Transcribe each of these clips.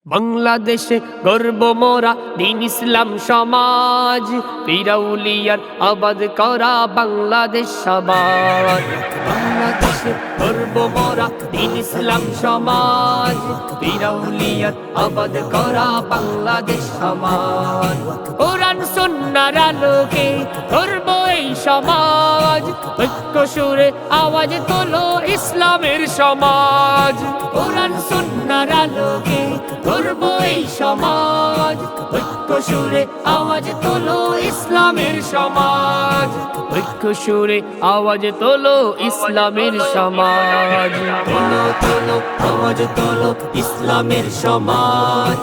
বাংলাদেশে গর্ব মোরা দিন ইসলাম সমাজ, পীরাউলিয়ার আবাদ করা বাংলাদেশ সবার। বাংলাদেশে গর্ব মোরা দিন ইসলাম সমাজ, পীরাউলিয়ার আবাদ করা বাংলাদেশ সমাজ। কোরআন সুন্নাহর আলোকে গর্ব এই সমাজ, ঐক্য সুরে আওয়াজ তোলো ইসলামের সমাজ। কোরআন সুন্নাহর আলোকে গর্ব এই সমাজ, ঐক্য সুরে আওয়াজ তোলো ইসলামের সমাজ। ঐক্য সুরে আওয়াজ তোলো ইসলামের সমাজ। তোলো তোলো আওয়াজ তোলো ইসলামের সমাজ,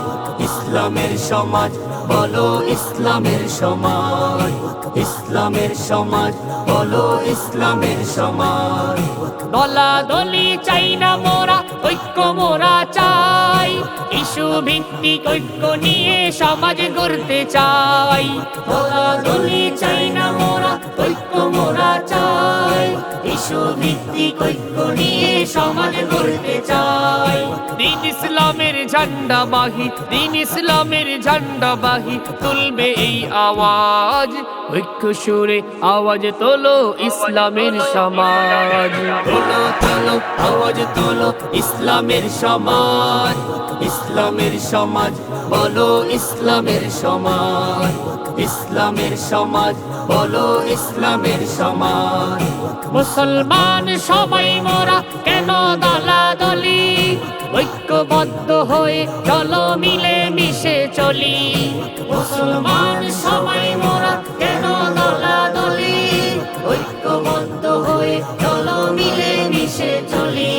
ইসলামের সমাজ বলো ইসলামের সমাজ, ইসলামের সমাজ বলো ইসলামের সমাজ। দলাদলি চাই না মোরা, ঐক্য মোরা চাই, ইস্যু ভিত্তিক ঐক্য নিয়ে সমাজ গড়তে চাই। দলাদলি চাই না মোরা, ঐক্য মোরা চাই, ইস্যু ভিত্তিক ঐক্য নিয়ে সমাজ গড়তে চাই। দিন ইসলামের ঝান্ডা বাহি, দিন ইসলামের ঝান্ডা বাহি, তুলবে এই আওয়াজ। ঐক্য সুরে আওয়াজ তোলো ইসলামের সমাজ। তোলো তোলো আওয়াজ তোলো ইসলামের সমাজ, ইসলামের সমাজ বলো ইসলামের সমাজ, ইসলামের সমাজ বলো ইসলামের সমাজ। মুসলমান সবাই মোরা কেন দলাদলি, ঐক্যবদ্ধ হয়ে চলো মিলে মিশে চলি। মুসলমান সবাই মোরা কেন দলাদলি, ঐক্যবদ্ধ হয়ে চলো মিলে মিশে চলি।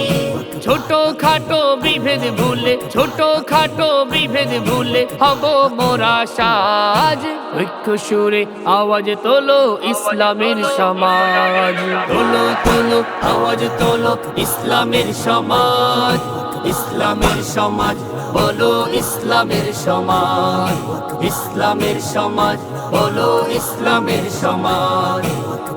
ছোট খাটো বিভেদ ভুলে, ছোট খাটো বিভেদ ভুলে হব মোরা সাজ। ঐক্য সুরে আওয়াজ তোলো ইসলামের সমাজ। তোলো তোলো আওয়াজ তোলো ইসলামের সমাজ, ইসলামের সমাজ বলো ইসলামের সমাজ, ইসলামের সমাজ বলো ইসলামের সমাজ।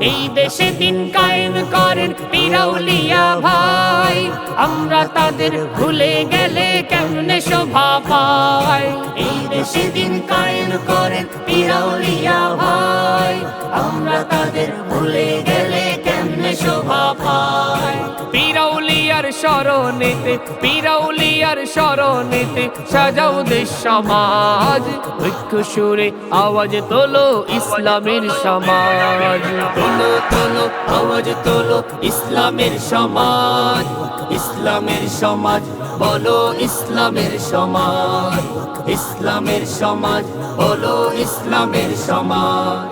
এই দেশে দিন কায়েম করেন পীরাউলিয়া ভাই, আমরা তাদের ভুলে গেলে কেমনে শোভা পায়। এই দেশে দিন কায়েম করেন পীরাউলিয়া ভাই, আমরা তাদের ভুলে গেলে কেমনে শোভা পায়। পীরাউলিয়ার শরণেতে, পীরাউলিয়ার শরণেতে সাজাও দেশ সমাজ। ঐক্য সুরে আওয়াজ তোলো ইসলামের সমাজ। তোলো তোলো আওয়াজ তোলো ইসলামের সমাজ, ইসলামের সমাজ বলো ইসলামের সমাজ, ইসলামের সমাজ বলো ইসলামের সমাজ।